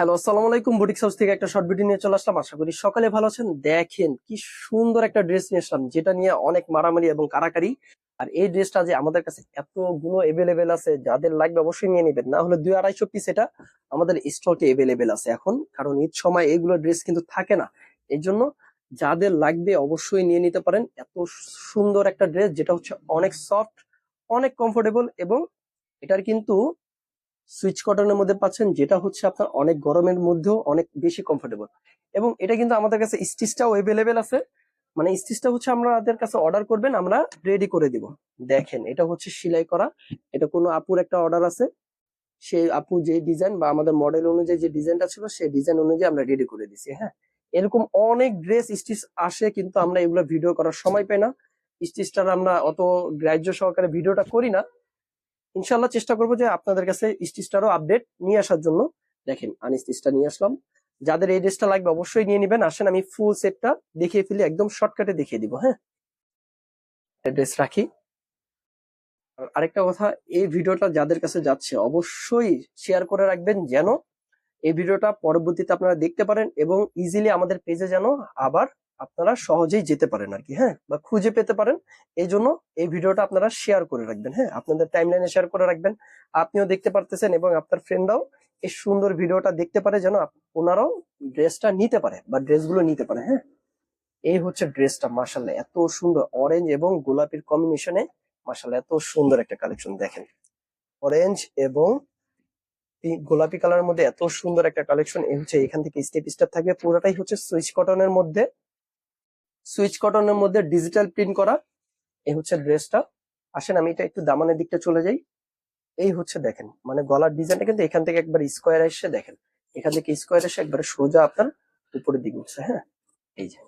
Hello, আসসালামু আলাইকুম। Boutiques house থেকে একটা শর্ট ভিডিও নিয়ে চলে আসলাম। আশা করি সকালে ভালো আছেন। দেখেন কি সুন্দর একটা ড্রেস নিয়ে আসলাম, যেটা নিয়ে অনেক মারামারি এবং কারাকারি। আর এই ড্রেসটা যে আমাদের কাছে এতগুলো এভেলেবেল আছে, যাদের লাগবে অবশ্যই নিয়ে নেবেন, না হলে 200-250 পিস এটা আমাদের স্টকে এভেলেবেল আছে এখন, কারণ ঈদ সময় এইগুলো ড্রেস কিন্তু থাকে না। এই জন্য যাদের লাগবে অবশ্যই নিয়ে নিতে পারেন। এত সুন্দর একটা ড্রেস, যেটা হচ্ছে অনেক সফট, অনেক কমফোর্টেবল, এবং এটার কিন্তু সুইচ কটনের মধ্যে পাচ্ছেন, যেটা হচ্ছে আপনার অনেক গরমের মধ্যেও অনেক বেশি কমফোর্টেবল। এবং এটা কিন্তু আমাদের কাছে স্টিচটাও এভেলেবেল আছে। মানে স্টিচটা হচ্ছে আমাদের কাছে অর্ডার করবেন, আমরা রেডি করে দিব। দেখেন, এটা হচ্ছে সেলাই করা। এটা কোনো আপুর একটা অর্ডার আছে, সেই আপু যে ডিজাইন বা আমাদের মডেল অনুযায়ী যে ডিজাইনটা ছিল, সেই ডিজাইন অনুযায়ী আমরা রেডি করে দিছি। হ্যাঁ, এরকম অনেক ড্রেস স্টিচ আসে, কিন্তু আমরা এগুলো ভিডিও করার সময় পাই না। স্টিচটার আমরা অত গ্রাহ্য সহকারে ভিডিওটা করি না। ইনশাল্লাহ চেষ্টা করবো যে আপনাদের কাছে স্টিচটারও আপডেট নিয়ে আসার জন্য। দেখেন, আনস্টিচটা নিয়ে আসলাম। যাদের এই ড্রেসটা লাগবে অবশ্যই নিয়ে নিবেন। আসেন আমি ফুল সেটটা দেখিয়ে ফেলি, একদম শর্টকাটে দেখিয়ে দিব। হ্যাঁ, ড্রেস রাখি। আর আরেকটা কথা, এই ভিডিওটা যাদের কাছে যাচ্ছে অবশ্যই শেয়ার করে রাখবেন, যেন এই ভিডিওটা পরবর্তীতে আপনারা দেখতে পারেন এবং ইজিলি আমাদের পেজে যেন আবার আপনারা সহজেই যেতে পারেন আর কি। হ্যাঁ, বা খুঁজে পেতে পারেন। এই জন্য এই ভিডিওটা আপনারা শেয়ার করে রাখবেন। হ্যাঁ, আপনাদের টাইমলাইনে শেয়ার করে রাখবেন। আপনিও দেখতে পারতেছেন এবং আপনার ফ্রেন্ডরাও এই সুন্দর ভিডিওটা দেখতে পারে, যেন ওনারাও ড্রেসটা নিতে পারে বা ড্রেসগুলো নিতে পারে। হ্যাঁ, এই হচ্ছে ড্রেসটা। মাশাআল্লাহ, এত সুন্দর অরেঞ্জ এবং গোলাপির কম্বিনেশনে। মাশাআল্লাহ, এত সুন্দর একটা কালেকশন। দেখেন, অরেঞ্জ এবং গোলাপি কালারের মধ্যে এত সুন্দর একটা কালেকশন। এই হচ্ছে এখান থেকে স্টেপ স্টেপ থাকবে, পুরোটাই হচ্ছে সুইচ কটনের মধ্যে ডিজিটাল প্রিন্ট করা। এই হচ্ছে ড্রেসটা। আসেন আমি এটা একটু দামানের দিকটা চলে যাই। এই হচ্ছে দেখেন, মানে গলার ডিজাইনটা কিন্তু এখান থেকে একবার স্কোয়ার এসে, দেখেন এখান থেকে স্কোয়ার এসে একবারে সোজা আপনার উপরের দিকে উঠছে। হ্যাঁ, এই যে,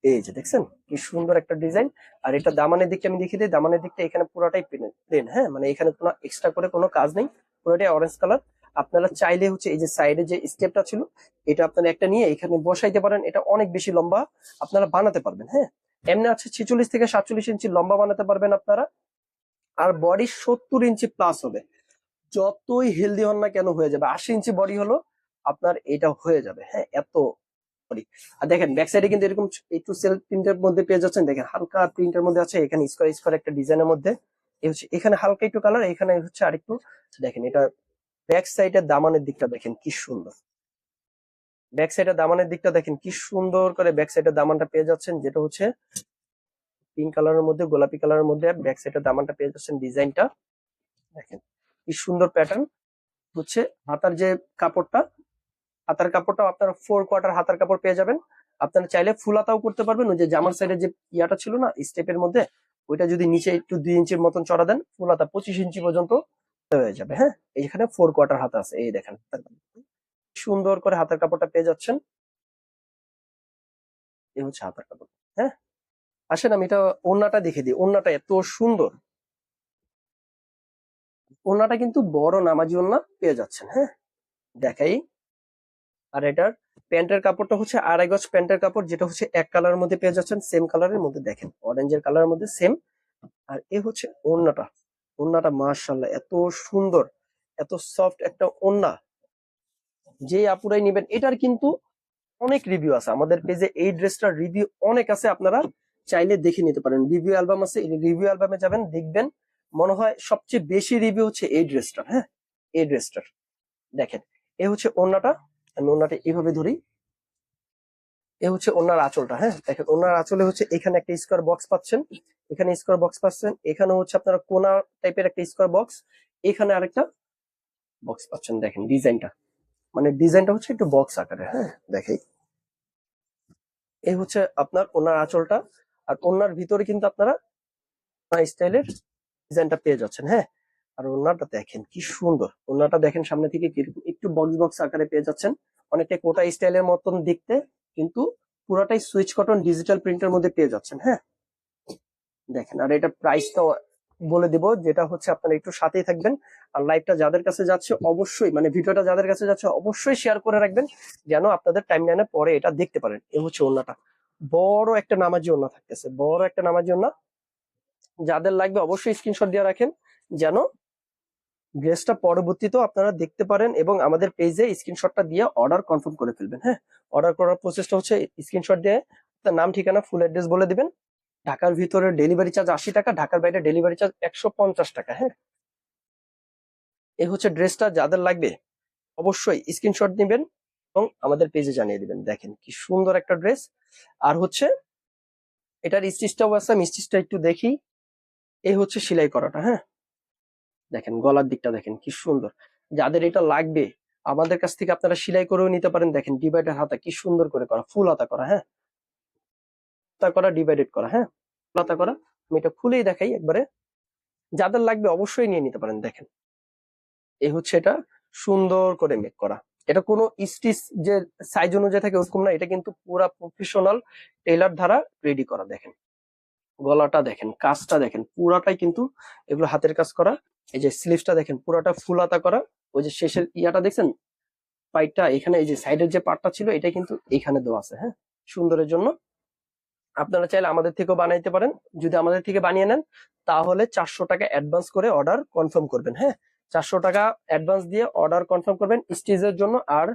এই যে দেখছেন কি সুন্দর একটা ডিজাইন। আর এটা দামানের দিকটা আমি দেখিয়ে দিই। দামানের দিকটা এখানে পুরোটাই প্লেন। হ্যাঁ, মানে এখানে কোনো এক্সট্রা করে কোনো কাজ নেই, পুরোটাই অরেঞ্জ কালার। আপনারা চাইলে হচ্ছে এই যে সাইডে যে স্টেপটা ছিল, এটা আপনারা একটা নিয়ে এখানে বসাইতে পারেন। এটা অনেক বেশি লম্বা আপনারা বানাতে পারবেন। হ্যাঁ, এমনি আছে 46 থেকে 47 ইঞ্চি লম্বা বানাতে পারবেন আপনারা। আর বডি 70 ইঞ্চি প্লাস হবে। যতই হেলদি হন না কেন হয়ে যাবে। 80 ইঞ্চি বডি হলো আপনার এটা হয়ে যাবে। হ্যাঁ, এত বডি। আর দেখেন ব্যাক সাইডে কিন্তু এরকম একটু সেলফ প্রিন্টের মধ্যে পেয়ে যাচ্ছেন। দেখেন হালকা প্রিন্টের মধ্যে আছে, এখানে স্কোয়ার স্কোয়ার একটা ডিজাইনের মধ্যে। এই হচ্ছে এখানে হালকা একটু কালার, এখানে হচ্ছে আরেকটু। দেখেন এটা ব্যাক সাইডের দামানের দিকটা দেখেন কি সুন্দর। ব্যাক সাইডের দামানের দিকটা দেখেন কি সুন্দর করে ব্যাক সাইডের দামানটা পেয়ে যাচ্ছেন, যেটা হচ্ছে পিঙ্ক কালারের মধ্যে গোলাপি কালারের মধ্যে ব্যাক সাইডের দামানটা পেয়ে যাচ্ছেন। ডিজাইনটা দেখেন কি সুন্দর প্যাটার্ন। হচ্ছে হাতার যে কাপড়টা, হাতার কাপড়টাও আপনারা 4 কোয়ার্টার হাতার কাপড় পেয়ে যাবেন। আপনারা চাইলে ফুল হাতাও করতে পারবেন। ওই যে জামার সাইডে যে ইয়াটা ছিল না স্টেপের মধ্যে, ওইটা যদি নিচে একটু 2 ইঞ্চির মতন চড়া দেন, ফুল হাতা 25 ইঞ্চি পর্যন্ত হয়ে যাবে। হ্যাঁ, এইখানে 4 কোয়ার্টার হাতা আছে। এই দেখেন সুন্দর করে হাতার কাপড়টা পেয়ে যাচ্ছেন। এই হচ্ছে হাতার কাপড়। হ্যাঁ, আসেন আমি এটা ওড়নাটা দেখে দিই। ওড়নাটা এত সুন্দর। ওড়নাটা কিন্তু বড় নামাজি ওড়না পেয়ে যাচ্ছেন। হ্যাঁ, দেখাই। আর এটার প্যান্টের কাপড়টা হচ্ছে 2.5 গজ প্যান্টের কাপড়, যেটা হচ্ছে এক কালারের মধ্যে পেয়ে যাচ্ছেন। সেম কালারের মধ্যে দেখেন, অরেঞ্জের কালারের মধ্যে সেম। আর এ হচ্ছে ওড়নাটা। ওড়নাটা মাশাআল্লাহ এত সুন্দর, এত সফট একটা ওড়না। যে আপুরাই নিবেন, এটার কিন্তু অনেক রিভিউ আছে আমাদের পেজে। এই ড্রেসটার রিভিউ অনেক আছে, আপনারা চাইলে দেখে নিতে পারেন। রিভিউ অ্যালবাম আছে, এই রিভিউ অ্যালবামে যাবেন, দেখবেন মনে হয় সবচেয়ে বেশি রিভিউ হচ্ছে এই ড্রেসটার। হ্যাঁ, এই ড্রেসটার। দেখেন, এ হচ্ছে ওড়নাটা। আমি ওড়নাটা এইভাবে ধরি। এ হচ্ছে ওনার আঁচলটা। হ্যাঁ, দেখেন ওনার আঁচলে হচ্ছে এখানে একটা স্কোয়ার বক্স পাচ্ছেন, এখানে স্কোয়ার বক্স পাচ্ছেন, এখানে হচ্ছে আপনারা কোনা টাইপের একটা স্কোয়ার বক্স, এখানে আরেকটা বক্স পাচ্ছেন। দেখেন ডিজাইনটা, মানে ডিজাইনটা হচ্ছে একটু বক্স আকারে। হ্যাঁ, দেখেই এই হচ্ছে আপনার ওনার আঁচলটা। আর ওনার ভিতরে কিন্তু আপনারা স্টাইলের ডিজাইনটা পেয়ে যাচ্ছেন। হ্যাঁ, আর ওনাটা দেখেন কি সুন্দর। ওনাটা দেখেন সামনে থেকে কিরকম একটু বক্স বক্স আকারে পেয়ে যাচ্ছেন, অনেকটা কোটা স্টাইলের মতন দেখতে, কিন্তু পুরাটাই সুইচ কটন ডিজিটাল প্রিন্টের মধ্যে পেয়ে যাচ্ছেন। হ্যাঁ, দেখেন। আর এটা প্রাইসটা বলে দিব, যেটা হচ্ছে আপনারা একটু সাথেই থাকবেন। আর লাইভটা যাদের কাছে যাচ্ছে অবশ্যই, মানে ভিডিওটা যাদের কাছে যাচ্ছে অবশ্যই শেয়ার করে রাখবেন, যেন আপনাদের টাইমলাইনে পরে এটা দেখতে পারেন। এ হচ্ছে ওন্নাটা, বড় একটা নামাজি ওন্না থাকতেছে, বড় একটা নামাজি ওন্না। যাদের লাগবে অবশ্যই স্ক্রিনশট দিয়ে রাখেন, যেন ড্রেসটা পরবর্তীতেও আপনারা দেখতে পারেন এবং আমাদের পেজে স্ক্রিনশটটা দিয়ে অর্ডার কনফার্ম করে ফেলবেন। হ্যাঁ, অর্ডার করার প্রসেসটা হচ্ছে স্ক্রিনশট দিয়ে আপনার নাম, ঠিকানা, ফুল অ্যাড্রেস বলে দিবেন। ঢাকার ভিতরে ডেলিভারি চার্জ 80 টাকা, ঢাকার বাইরে ডেলিভারি চার্জ 150 টাকা। হ্যাঁ, এই হচ্ছে ড্রেসটা। যাদের লাগবে অবশ্যই স্ক্রিনশট দিবেন এবং আমাদের পেজে জানিয়ে দিবেন। দেখেন কি সুন্দর একটা ড্রেস। আর হচ্ছে এটার স্টিচটাও আছে, আমি স্টিচটা একটু দেখি। এই হচ্ছে সেলাই করাটা। হ্যাঁ, দেখেন গলার দিকটা দেখেন কি সুন্দর। যাদের এটা লাগবে আমাদের কাছ থেকে আপনারা সেলাই করেও নিতে পারেন। দেখেন ডিভাইডার হাতা কি সুন্দর করে করা, ফুল হাতা করা। হ্যাঁ, হাতা করা, ডিভাইডেড করা। হ্যাঁ, ফুল হাতা করা। আমি এটা খুলেই দেখাই একবারে। যাদের লাগবে অবশ্যই নিয়ে নিতে পারেন। দেখেন এই হচ্ছে এটা, সুন্দর করে মেক করা। এটা কোনো স্টিচ যে সাইজ অনুযায়ী থাকে ওরকম না, এটা কিন্তু পুরা প্রফেশনাল টেলার দ্বারা রেডি করা। দেখেন গলাটা দেখেন, কাজটা দেখেন, পুরাটাই কিন্তু এগুলো হাতের কাজ করা। এই যে স্লিভসটা দেখেন পুরাটা ফুল হাতা করা। ওই যে শেষের ইয়াটা দেখছেন, পাইটটা এখানে, এই যে সাইডের যে পার্টটা ছিল এটা কিন্তু এখানে দেওয়া আছে। হ্যাঁ, সুন্দরের জন্য। আপনারা চাইলে আমাদের থেকেও বানাইতে পারেন। যদি আমাদের থেকে বানিয়ে নেন তাহলে 400 টাকা অ্যাডভান্স করে অর্ডার কনফার্ম করবেন। হ্যাঁ, 400 টাকা অ্যাডভান্স দিয়ে অর্ডার কনফার্ম করবেন স্টিচের জন্য। আর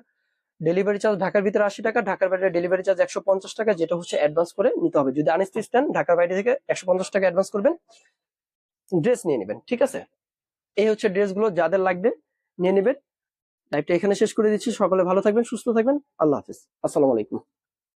ডেলিভারি চার্জ ঢাকার ভিতরে 80 টাকা, ঢাকার বাইরে ডেলিভারি চার্জ 150 টাকা, যেটা হচ্ছে অ্যাডভান্স করে নিতে হবে। যদি আনস্টিচ দেন ঢাকার বাইরে থেকে 150 টাকা অ্যাডভান্স করবেন, ড্রেস নিয়ে নেবেন। ঠিক আছে, এই হচ্ছে ড্রেসগুলো। যাদের লাগবে নিয়ে নেবেন। লাইভটা এখানে শেষ করে দিচ্ছি। সকলে ভালো থাকবেন, সুস্থ থাকবেন। আল্লাহ হাফিজ, আসসালামু আলাইকুম।